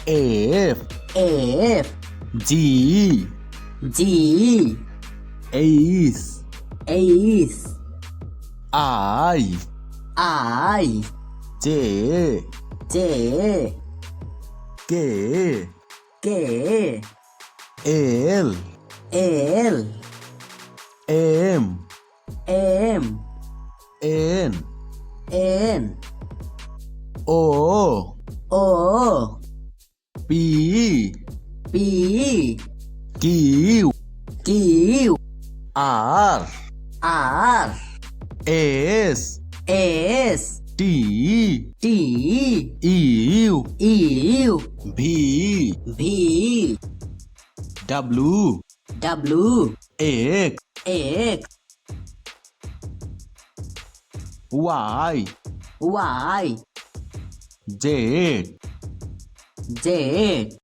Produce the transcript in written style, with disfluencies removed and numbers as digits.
F F G G H H I I J J K K L L M M N N O O P P Q Q R R S S T T U U V V W W X X Y Y Z Z